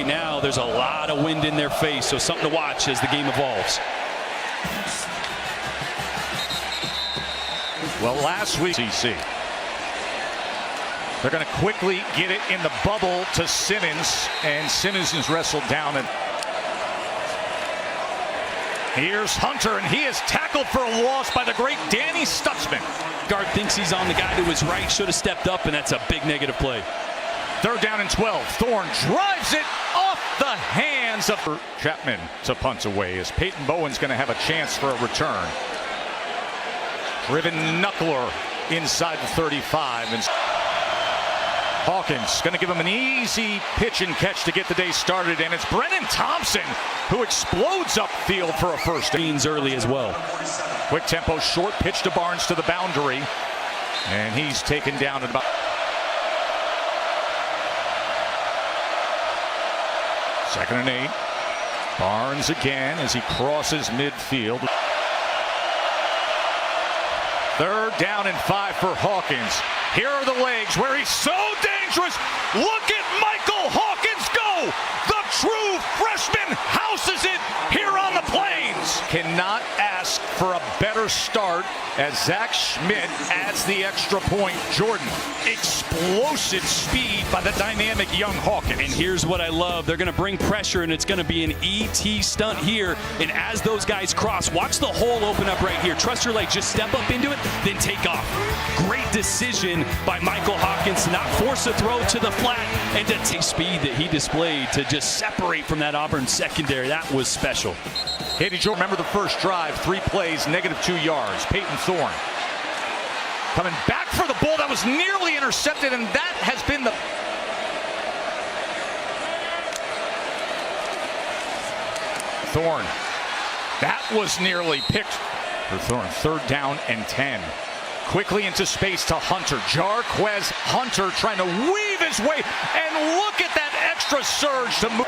right now, there's a lot of wind in their face, so something to watch as the game evolves. Well, last week, CC. They're going to quickly get it in the bubble to Simmons, and Simmons is wrestled down. And here's Hunter, and he is tackled for a loss by the great Danny Stutzman. Guard thinks he's on the guy to his right, should have stepped up, and that's a big negative play. 3rd down and 12. Thorne drives it off the hands of Chapman to punt away, as Peyton Bowen's going to have a chance for a return. Driven knuckler inside the 35. And Hawkins going to give him an easy pitch and catch to get the day started, and it's Brennan Thompson who explodes upfield for a first down. Early as well. Quick tempo, short pitch to Barnes to the boundary, and he's taken down at about 2nd and 8. Barnes again as he crosses midfield. 3rd down and 5 for Hawkins. Here are the legs where he's so dangerous. Look at Michael Hawkins go. The true freshman houses it here on the Plains. Cannot ask for a better start as Zach Schmidt adds the extra point. Jordan, explosive speed by the dynamic young Hawkins. And here's what I love. They're going to bring pressure, and it's going to be an ET stunt here. And as those guys cross, watch the hole open up right here. Trust your legs. Just step up into it, then take off. Great decision by Michael Hawkins to not force a throw to the flat and to take speed that he displayed to just separate from that Auburn secondary. That was special. Hey, did you remember the first drive? 3 plays, -2 yards. Peyton Thorne coming back for the ball that was nearly intercepted, and that has been the Thorne. That was nearly picked for Thorne. 3rd down and 10. Quickly into space to Hunter. Jarquez Hunter trying to weave his way, and look at that extra surge to move.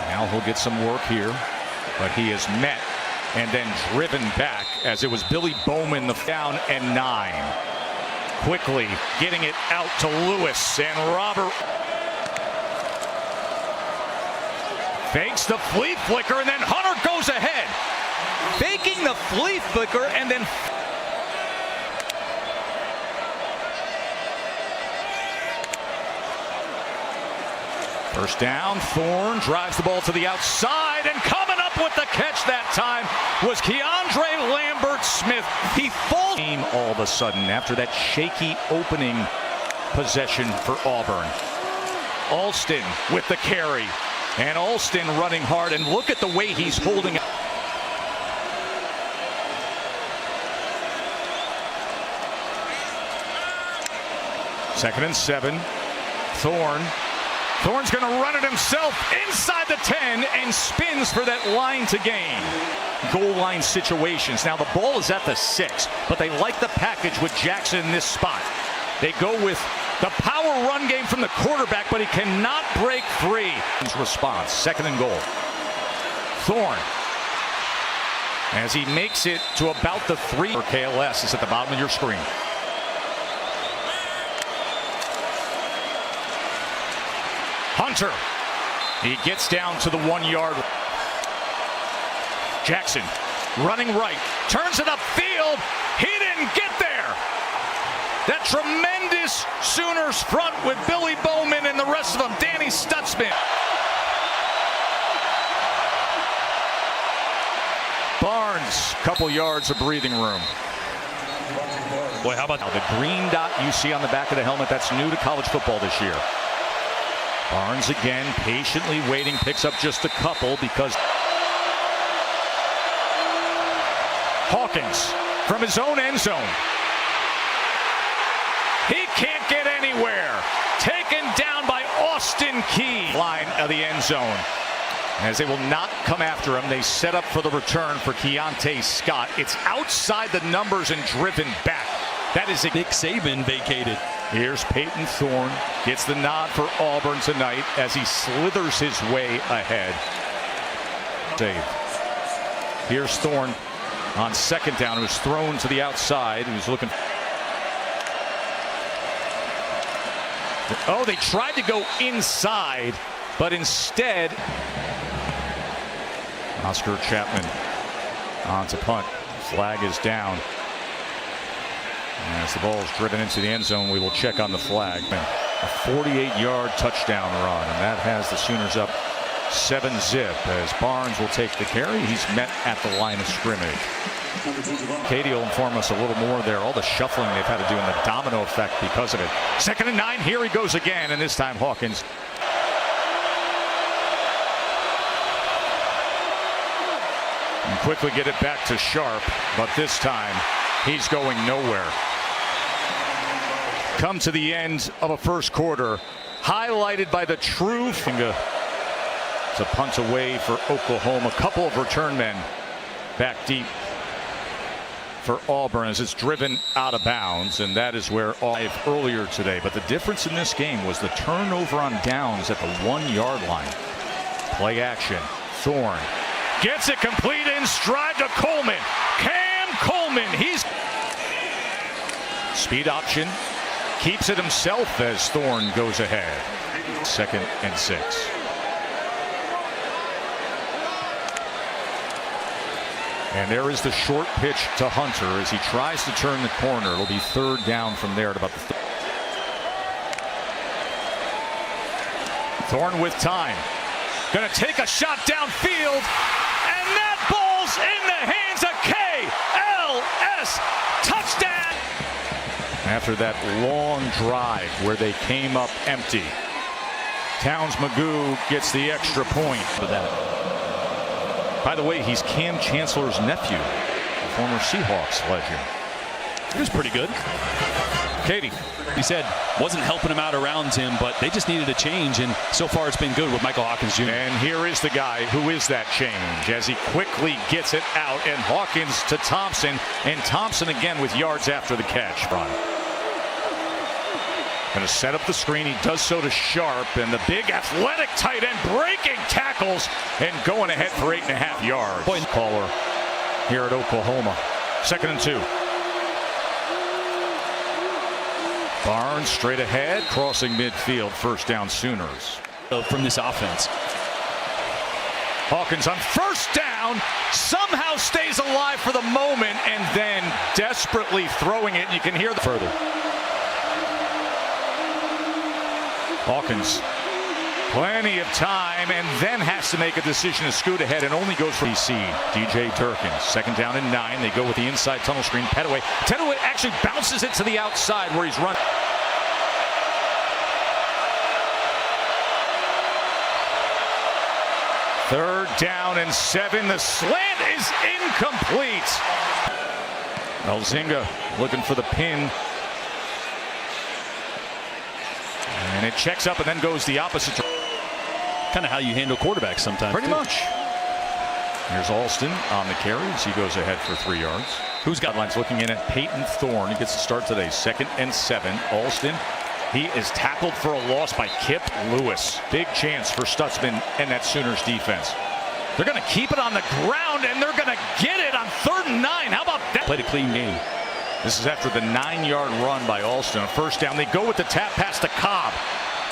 Now he'll get some work here, but he is met and then driven back as it was Billy Bowman, the down and 9. Quickly getting it out to Lewis, and Robert fakes the flea flicker, and then Hunter goes ahead. Faking the flea flicker, and then first down. Thorne drives the ball to the outside, and coming up with the catch that time was Keandre Lambert-Smith. He falls all of a sudden after that shaky opening possession for Auburn. Alston with the carry, and Alston running hard, and look at the way he's holding it. 2nd and 7. Thorne's going to run it himself inside the 10 and spins for that line to gain. Goal line situations. Now the ball is at the 6, but they like the package with Jackson in this spot. They go with the power run game from the quarterback, but he cannot break free. Response, 2nd and goal. Thorne, as he makes it to about the 3. For KLS is at the bottom of your screen. Hunter, he gets down to the 1-yard. Jackson running right, turns it upfield. He didn't get there. That tremendous Sooners front with Billy Bowman and the rest of them. Danny Stutzman. Barnes, couple yards of breathing room. Boy, how about the green dot you see on the back of the helmet? That's new to college football this year. Barnes again, patiently waiting, picks up just a couple because Hawkins from his own end zone. He can't get anywhere. Taken down by Austin Key. Line of the end zone. As they will not come after him, they set up for the return for Keontae Scott. It's outside the numbers and driven back. That is Nick Saban vacated. Here's Peyton Thorne, gets the nod for Auburn tonight as he slithers his way ahead. Save. Here's Thorne on 2nd down. It was thrown to the outside. He was looking. Oh, they tried to go inside, but instead, Oscar Chapman on to punt. Flag is down. As the ball is driven into the end zone, we will check on the flag. A 48-yard touchdown run, and that has the Sooners up 7-zip as Barnes will take the carry. He's met at the line of scrimmage. Katie will inform us a little more there. All the shuffling they've had to do and the domino effect because of it. 2nd and 9. Here he goes again, and this time Hawkins. And quickly get it back to Sharp, but this time he's going nowhere. Come to the end of a first quarter, highlighted by the true finger. It's a punt away for Oklahoma. A couple of return men back deep for Auburn as it's driven out of bounds, and that is where earlier today. But the difference in this game was the turnover on downs at the 1-yard line. Play action. Thorne gets it complete in stride to Coleman. Cam Coleman. He's speed option. Keeps it himself as Thorne goes ahead. 2nd and 6. And there is the short pitch to Hunter as he tries to turn the corner. It'll be 3rd down from there at about the Thorne with time. Going to take a shot downfield. And that ball's in the hands of KLS. Touchdown. After that long drive where they came up empty, Towns Magoo gets the extra point for that. By the way, he's Cam Chancellor's nephew, former Seahawks legend. He was pretty good. Katie. He said wasn't helping him out around him, but they just needed a change, and so far it's been good with Michael Hawkins Jr. And here is the guy who is that change as he quickly gets it out, and Hawkins to Thompson, and Thompson again with yards after the catch. Going to set up the screen. He does so to Sharp, and the big athletic tight end breaking tackles and going ahead for 8.5 yards. Point caller here at Oklahoma. 2nd and 2. Barnes straight ahead, crossing midfield. 1st down Sooners. From this offense. Hawkins on 1st down somehow stays alive for the moment, and then desperately throwing it. You can hear the further. Hawkins, plenty of time, and then has to make a decision to scoot ahead and only goes for DC. DJ Durkin, 2nd down and 9. They go with the inside tunnel screen. Petaway actually bounces it to the outside where he's running. Third down and 7. The slant is incomplete. Elzinga looking for the pin. And it checks up and then goes the opposite. Kind of how you handle quarterbacks sometimes. Pretty much. Here's Alston on the carries. He goes ahead for 3 yards. Who's got lines looking in at Peyton Thorne. He gets the start today. 2nd and 7. Alston. He is tackled for a loss by Kip Lewis. Big chance for Stutzman and that Sooners defense. They're going to keep it on the ground, and they're going to get it on 3rd and 9. How about that? Played a clean game. This is after the 9-yard run by Alston. 1st down. They go with the tap pass to Cobb.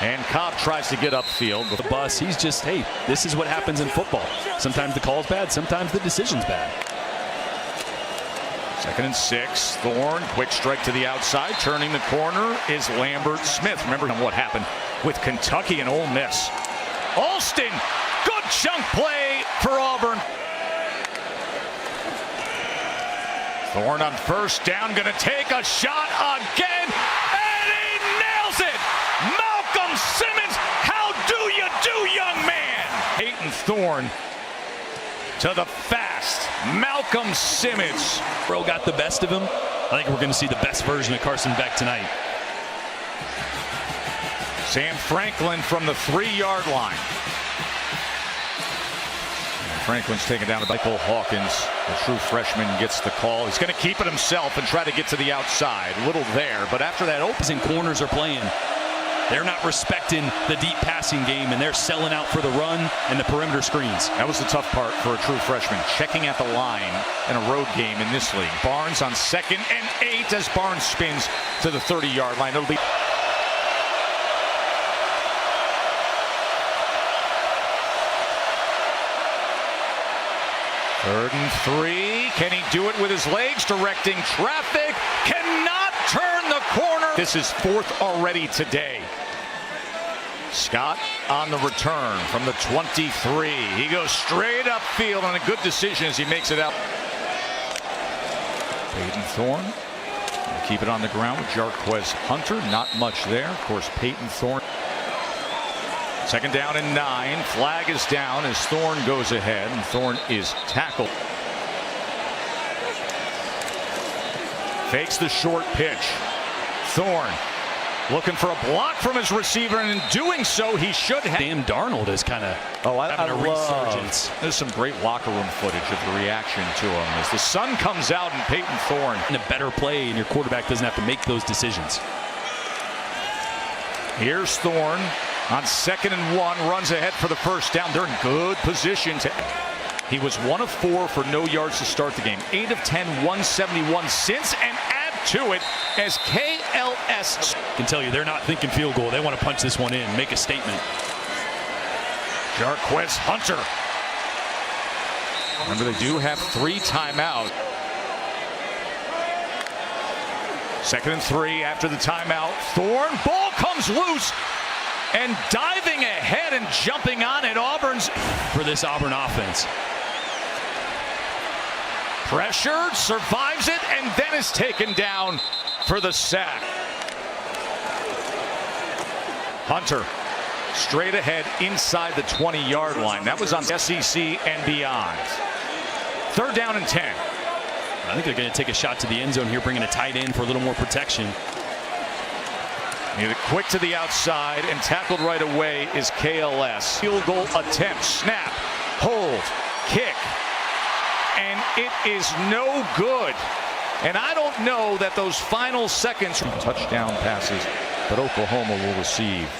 And Cobb tries to get upfield. The bus, he's just, hey, this is what happens in football. Sometimes the call's bad, sometimes the decision's bad. 2nd and 6. Thorne, quick strike to the outside. Turning the corner is Lambert Smith. Remember what happened with Kentucky and Ole Miss. Alston, good chunk play for Auburn. Thorne on 1st down, going to take a shot again, and he nails it! Malcolm Simmons, how do you do, young man? Peyton Thorne to the fast Malcolm Simmons. Bro got the best of him. I think we're going to see the best version of Carson Beck tonight. Sam Franklin from the 3-yard line. Franklin's taken down by Michael Hawkins. The true freshman gets the call. He's going to keep it himself and try to get to the outside. A little there, but after that opposing corners are playing. They're not respecting the deep passing game, and they're selling out for the run and the perimeter screens. That was the tough part for a true freshman, checking at the line in a road game in this league. Barnes on 2nd and 8 as Barnes spins to the 30-yard line. It'll be 3rd and 3. Can he do it with his legs? Directing traffic. Cannot turn the corner. This is 4th already today. Scott on the return from the 23. He goes straight upfield on a good decision as he makes it out. Peyton Thorne will keep it on the ground with Jarquez Hunter. Not much there. Of course, Peyton Thorne. 2nd down and 9. Flag is down as Thorne goes ahead, and Thorne is tackled. Fakes the short pitch. Thorne looking for a block from his receiver, and in doing so, he should have. Sam Darnold is kind of having a resurgence. There's some great locker room footage of the reaction to him as the sun comes out and Peyton Thorne. And a better play, and your quarterback doesn't have to make those decisions. Here's Thorne on 2nd and 1, runs ahead for the 1st down. They're in good position to. He was 1 of 4 for no yards to start the game. 8 of 10, 171 since, and add to it as KLS. I can tell you they're not thinking field goal. They want to punch this one in, make a statement. Jarquez Hunter. Remember, they do have 3 timeouts. 2nd and 3 after the timeout. Thorne, ball comes loose. And diving ahead and jumping on it, Auburn's for this Auburn offense. Pressured, survives it, and then is taken down for the sack. Hunter straight ahead inside the 20-yard line. That was on SEC and beyond. 3rd down and 10. I think they're going to take a shot to the end zone here, bringing a tight end for a little more protection. Quick to the outside and tackled right away is KLS. Field goal attempt, snap, hold, kick, and it is no good. And I don't know that those final seconds. Touchdown passes that Oklahoma will receive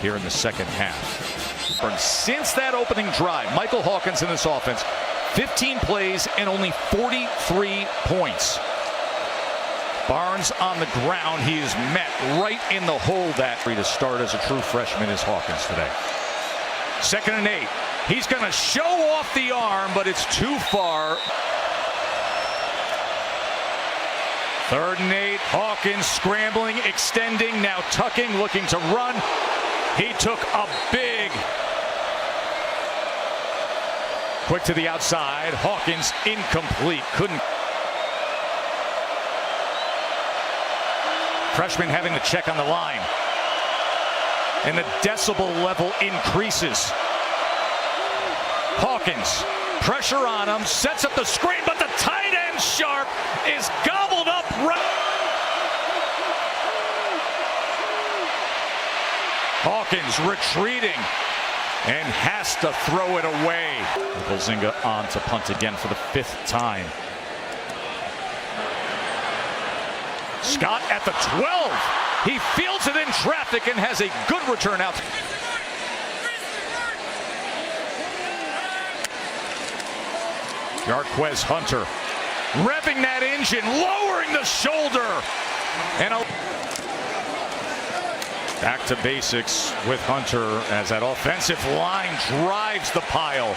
here in the 2nd half. Since that opening drive, Michael Hawkins in this offense, 15 plays and only 43 points. Barnes on the ground. He is met right in the hole that to start as a true freshman is Hawkins today. 2nd and 8. He's going to show off the arm, but it's too far. 3rd and 8. Hawkins scrambling, extending, now tucking, looking to run. He took a big. Quick to the outside. Hawkins incomplete. Couldn't. Freshman having to check on the line. And the decibel level increases. Hawkins, pressure on him, sets up the screen, but the tight end Sharp is gobbled up right. Hawkins retreating and has to throw it away. Bolzinga on to punt again for the 5th time. Scott at the 12. He fields it in traffic and has a good return out. Jarquez Hunter revving that engine, lowering the shoulder. And back to basics with Hunter as that offensive line drives the pile.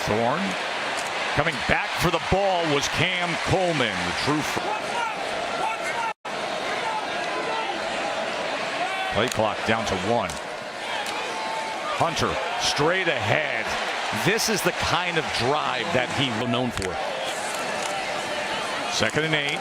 Thorne coming back for the ball was Cam Coleman, the true. Play clock down to 1. Hunter straight ahead. This is the kind of drive that he was known for. 2nd and 8.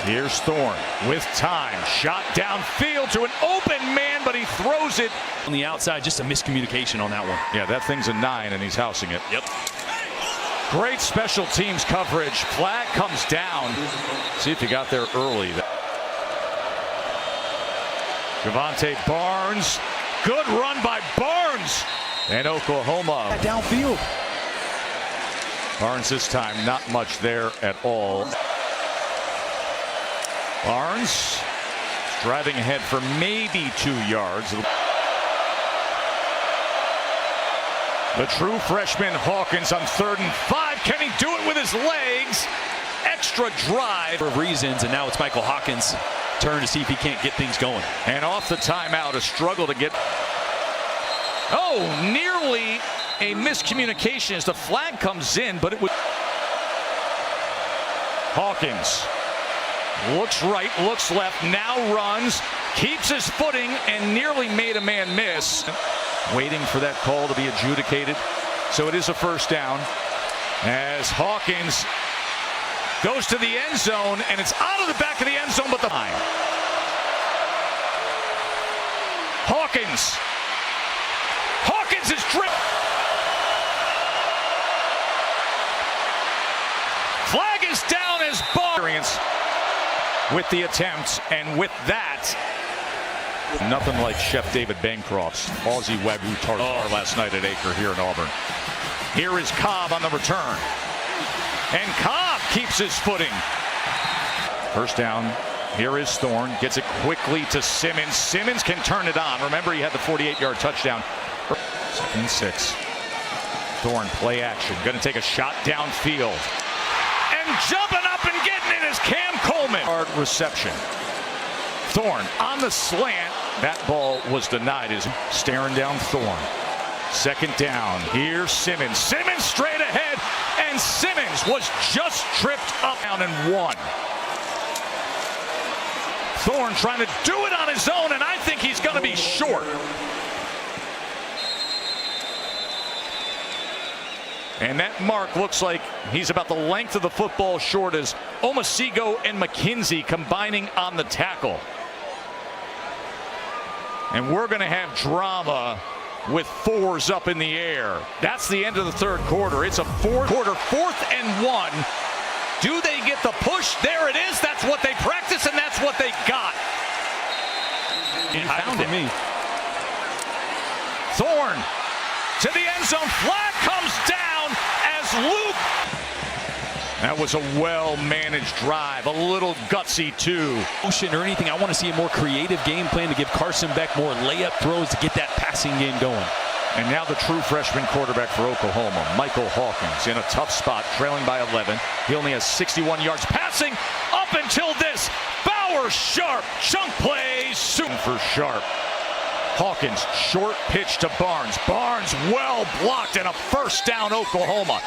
Here's Thorne with time. Shot downfield to an open man, but he throws it. On the outside, just a miscommunication on that one. Yeah, that thing's a 9, and he's housing it. Yep. Great special teams coverage. Flag comes down. See if he got there early. Javante Barnes. Good run by Barnes. And Oklahoma downfield. Barnes this time, not much there at all. Barnes driving ahead for maybe 2 yards. The true freshman Hawkins on 3rd and 5 Can he do it with his legs? Extra drive. For reasons, and now it's Michael Hawkins' turn to see if he can't get things going. And off the timeout, a struggle to get. Oh, nearly a miscommunication as the flag comes in, but it was. Hawkins looks right, looks left, now runs, keeps his footing, and nearly made a man miss. Waiting for that call to be adjudicated. So it is a first down as Hawkins goes to the end zone, and it's out of the back of the end zone, but the line. Hawkins is driven. Flag is down as experience with the attempt, and with that, nothing like Chef David Bancroft's Aussie Wagyu tartare last night at Acre here in Auburn. Here is Cobb on the return, and Cobb keeps his footing. First down. Here is Thorne, gets it quickly to Simmons. Simmons can turn it on. Remember, he had the 48-yard touchdown. 2nd and 6. Thorne, play action, going to take a shot downfield. And jumping up and getting it is Cam Coleman. Hard reception. Thorne on the slant. That ball was denied. Is staring down Thorne. 2nd down. Here's Simmons. Simmons straight ahead, and Simmons was just tripped up down and 1. Thorne trying to do it on his own, and I think he's going to be short. And that mark looks like he's about the length of the football short as Omasigo and McKenzie combining on the tackle. And we're going to have drama with 4s up in the air. That's the end of the 3rd quarter. It's a 4th quarter, 4th and 1. Do they get the push? There it is. That's what they practice, and that's what they got. He found it. Thorne to the end zone. Flag comes down as Luke. That was a well-managed drive. A little gutsy, too. Motion or anything. I want to see a more creative game plan to give Carson Beck more layup throws to get that passing game going. And now the true freshman quarterback for Oklahoma, Michael Hawkins, in a tough spot, trailing by 11. He only has 61 yards passing up until this. Bauer Sharp, chunk plays soon for Sharp. Hawkins, short pitch to Barnes. Barnes well blocked, and a first down Oklahoma.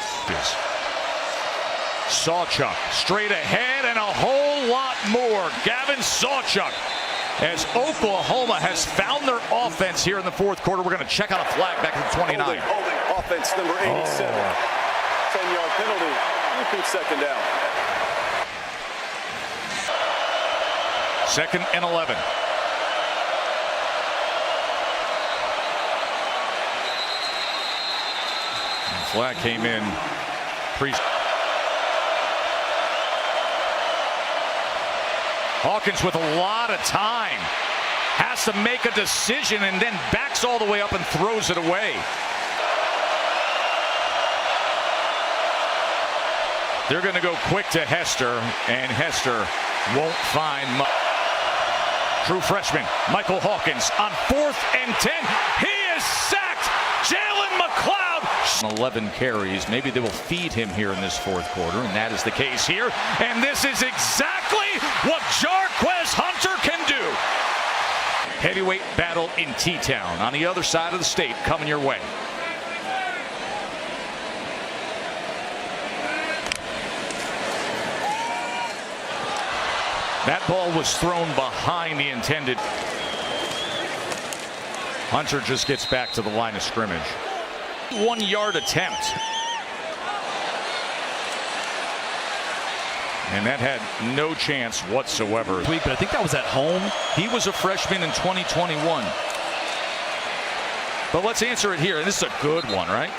Sawchuk straight ahead, and a whole lot more. Gavin Sawchuk. As Oklahoma has found their offense here in the 4th quarter. We're going to check out a flag back at the 29. Holding. Offense number 87. 10-yard penalty. Looking 2nd down. 2nd and 11. And flag came in. Hawkins with a lot of time. Has to make a decision and then backs all the way up and throws it away. They're going to go quick to Hester, and Hester won't find much. True freshman Michael Hawkins on 4th and 10. He is sacked. Jalen McLeod. 11 carries. Maybe they will feed him here in this 4th quarter, and that is the case here. And this is exactly what Jarquez Hunter can do. Heavyweight battle in T-Town on the other side of the state coming your way. That ball was thrown behind the intended. Hunter just gets back to the line of scrimmage. 1-yard attempt. And that had no chance whatsoever. But I think that was at home. He was a freshman in 2021. But let's answer it here. And this is a good one, right?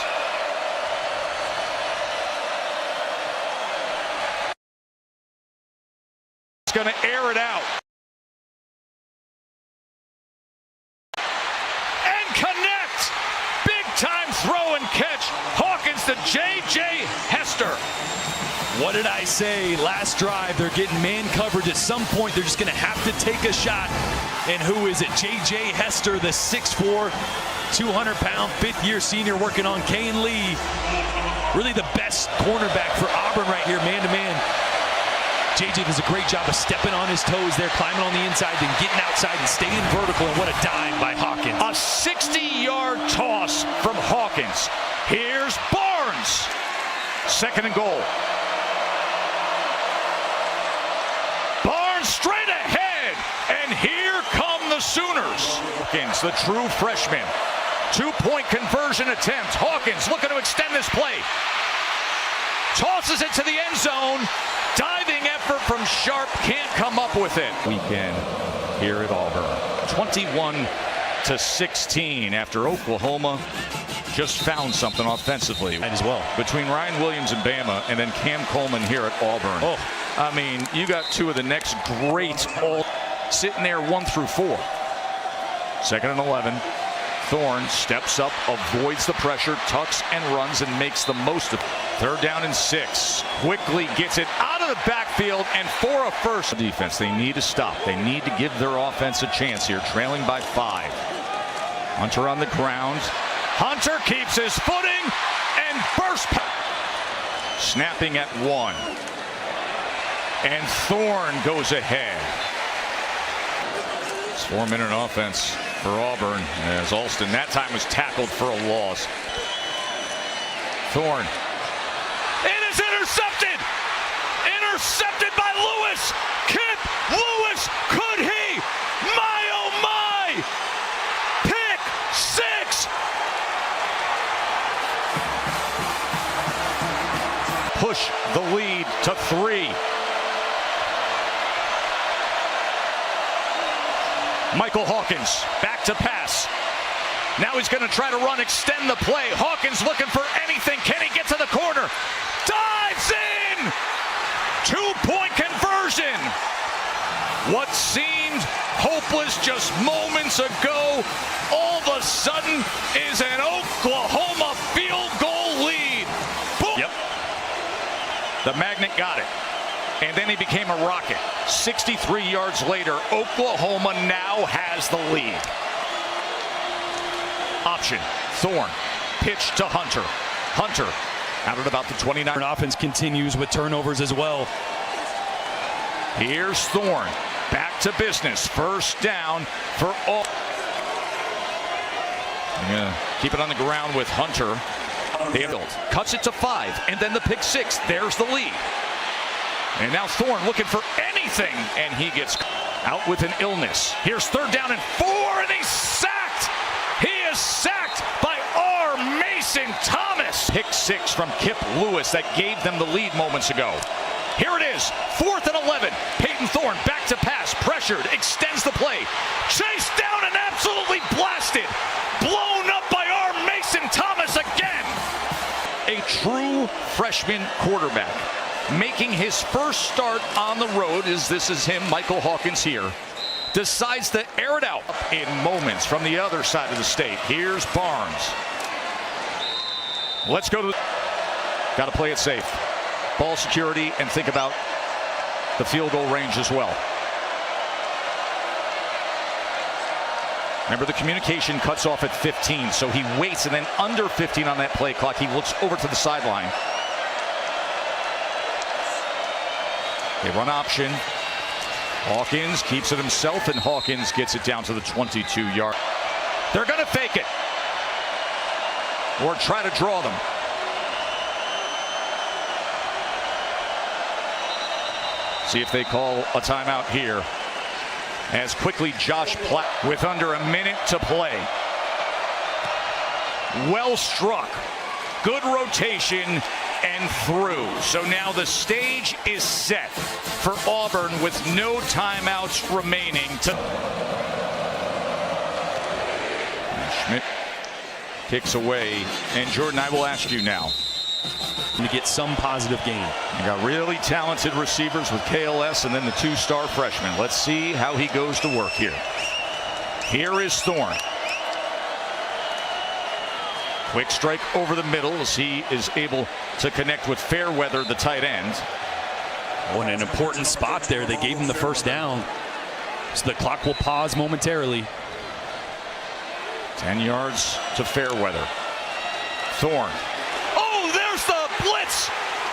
It's going to air it out. And connect. Big time throw and catch. Hawkins to J.J. Hester. What did I say last drive? They're getting man coverage. At some point, they're just going to have to take a shot. And who is it? J.J. Hester, the 6'4", 200-pound, fifth-year senior working on Kane Lee. Really the best cornerback for Auburn right here, man-to-man. JJ does a great job of stepping on his toes there, climbing on the inside, then getting outside and staying vertical, and what a dive by Hawkins. A 60-yard toss from Hawkins. Here's Barnes. Second and goal. Barnes straight ahead, and here come the Sooners. Hawkins, the true freshman. 2-point conversion attempt. Hawkins looking to extend this play. Tosses it to the end zone. Diving effort from Sharp, can't come up with it. Weekend here at Auburn. 21-16 after Oklahoma just found something offensively. As well. Between Ryan Williams and Bama and then Cam Coleman here at Auburn. Oh. I mean, you got two of the next greats all sitting there 1 through 4. Second and 11. Thorne steps up, avoids the pressure, tucks and runs, and makes the most of it. Third down and 6. Quickly gets it out of the backfield and for a first. Defense, they need to stop. They need to give their offense a chance here, trailing by 5. Hunter on the ground. Hunter keeps his footing and bursts. Snapping at 1. And Thorne goes ahead. It's 4-minute offense for Auburn as Alston that time was tackled for a loss. Thorne. It is intercepted! Intercepted by Lewis! Kip Lewis! Could he? My oh my! Pick 6! Push the lead to 3. Michael Hawkins back to pass. Now he's going to try to run, extend the play. Hawkins looking for anything. Can he get to the corner? Dives in! 2-point conversion. What seemed hopeless just moments ago, all of a sudden is an Oklahoma field goal lead. Boom. Yep. The Magnet got it. And then he became a rocket. 63 yards later, Oklahoma now has the lead. Option, Thorne, pitch to Hunter. Hunter out at about the 29. Offense continues with turnovers as well. Here's Thorne, back to business. First down for all. Yeah, keep it on the ground with Hunter. Cuts it to 5, and then the pick 6. There's the lead. And now Thorne looking for anything, and he gets out with an illness. Here's third down and 4, and he's sacked. He is sacked by R. Mason Thomas. Pick 6 from Kip Lewis that gave them the lead moments ago. Here it is, 4th and 11. Peyton Thorne back to pass, pressured, extends the play. Chased down and absolutely blasted. Blown up by R. Mason Thomas again. A true freshman quarterback. Making his first start on the road, as this is him, Michael Hawkins here, decides to air it out in moments from the other side of the state. Here's Barnes. Let's go to got to play it safe. Ball security and think about the field goal range as well. Remember, the communication cuts off at 15, so he waits, and then under 15 on that play clock, he looks over to the sideline. They run option. Hawkins keeps it himself, and Hawkins gets it down to the 22-yard. They're going to fake it or try to draw them. See if they call a timeout here. As quickly Josh Platt with under a minute to play. Well struck. Good rotation and through. So now the stage is set for Auburn with no timeouts remaining. Schmidt kicks away. And Jordan, I will ask you now. To get some positive gain. You got really talented receivers with KLS and then the 2-star freshman. Let's see how he goes to work here. Here is Thorne. Quick strike over the middle as he is able to connect with Fairweather, the tight end. Oh, in an important spot there. They gave him the first down. So the clock will pause momentarily. 10 yards to Fairweather. Thorne. Oh, there's the blitz,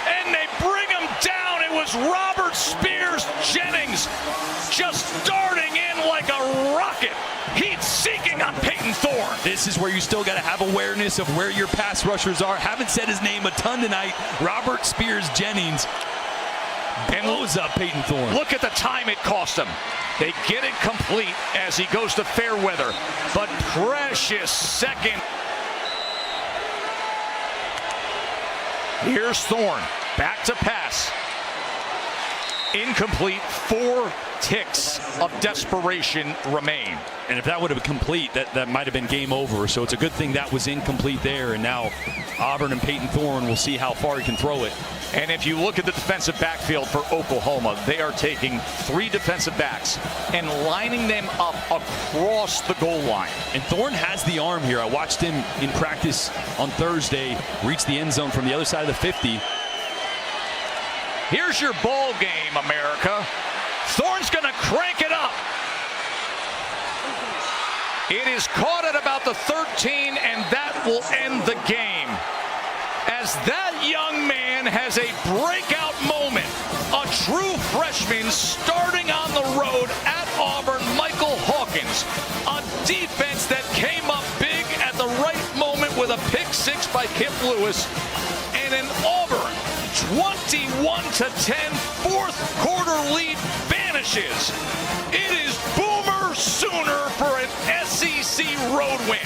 and they bring him down. It was Robert Spears Jennings just darting in like a rocket. Heat seeking on Peyton Thorne. This is where you still got to have awareness of where your pass rushers are. Haven't said his name a ton tonight. Robert Spears Jennings. And blows up Peyton Thorne. Look at the time it cost him. They get it complete as he goes to Fairweather, but precious second. Here's Thorne, back to pass. Incomplete. 4 ticks of desperation remain. And if that would have been complete, that might have been game over. So it's a good thing that was incomplete there. And now Auburn and Peyton Thorne will see how far he can throw it. And if you look at the defensive backfield for Oklahoma, they are taking 3 defensive backs and lining them up across the goal line. And Thorne has the arm here. I watched him in practice on Thursday reach the end zone from the other side of the 50. Here's your ball game, America. Thorne's going to crank it up. It is caught at about the 13, and that will end the game. As that young man has a breakout moment, a true freshman starting on the road at Auburn, Michael Hawkins, a defense that came up big at the right moment with a pick 6 by Kip Lewis, and an Auburn 21-10 fourth quarter lead vanishes. It is Boomer Sooner for an SEC road win.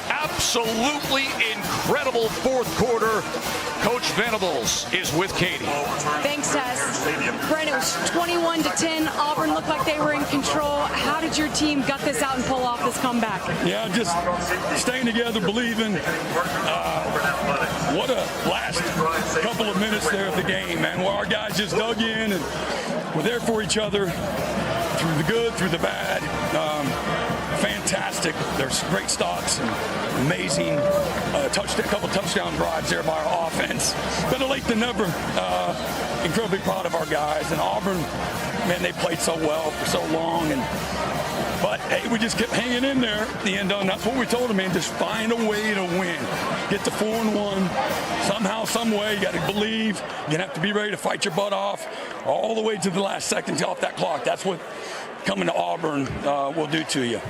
Absolutely incredible fourth quarter. Coach Venables is with Katie. Thanks, Tess. Brent, it was 21-10. Auburn looked like they were in control. How did your team gut this out and pull off this comeback? Yeah, just staying together, believing. What a last couple of minutes there of the game, man, where our guys just dug in and were there for each other through the good, through the bad. Fantastic. There's great stops and amazing couple touchdown drives there by our offense. Better late than never. Incredibly proud of our guys. And Auburn, man, they played so well for so long. But hey, we just kept hanging in there at the end. That's what we told them, man. Just find a way to win. Get to 4-1. Somehow, some way, you got to believe. You're going to have to be ready to fight your butt off all the way to the last seconds off that clock. That's what coming to Auburn will do to you.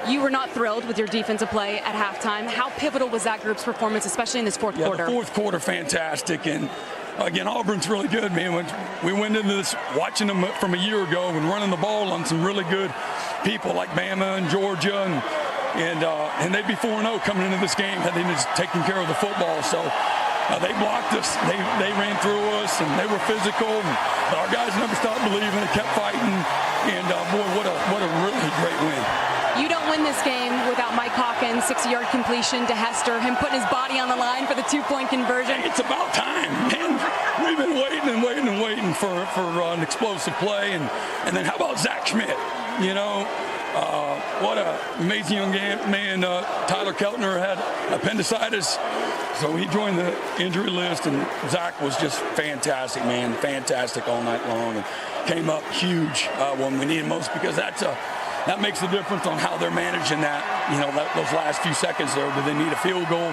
You were not thrilled with your defensive play at halftime. How pivotal was that group's performance, especially in this fourth quarter? The fourth quarter, fantastic. And again, Auburn's really good, man. When we went into this watching them from a year ago and running the ball on some really good people like Bama and Georgia, and they'd be 4-0 coming into this game had they just taken care of the football. So they blocked us. They ran through us, and they were physical. And our guys never stopped believing and kept fighting. And boy, what a really great win. You don't win this game without Mike Hawkins, 60-yard completion to Hester, him putting his body on the line for the 2-point conversion. Hey, it's about time, man. We've been waiting for an explosive play. And then how about Zach Schmidt? You know, what an amazing young man. Tyler Keltner had appendicitis, so he joined the injury list. And Zach was just fantastic, man. Fantastic all night long. And came up huge when we needed most, because that makes the difference on how they're managing that, those last few seconds there. Do they need a field goal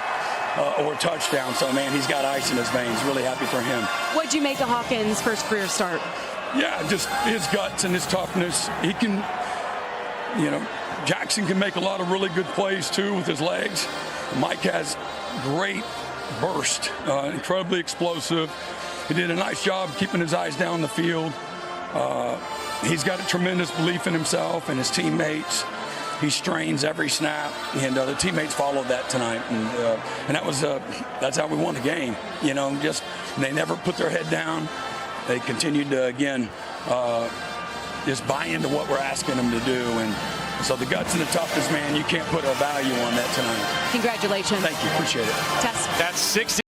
or a touchdown? So, man, he's got ice in his veins. Really happy for him. What'd you make of Hawkins' first career start? Yeah, just his guts and his toughness. He can, Jackson can make a lot of really good plays, too, with his legs. Mike has great burst, incredibly explosive. He did a nice job keeping his eyes down the field. He's got a tremendous belief in himself and his teammates. He strains every snap, and the teammates followed that tonight, and that's how we won the game. They never put their head down. They continued to just buy into what we're asking them to do, and so the guts and the toughness, man, you can't put a value on that tonight. Congratulations. Thank you, appreciate it. Tess. That's 60.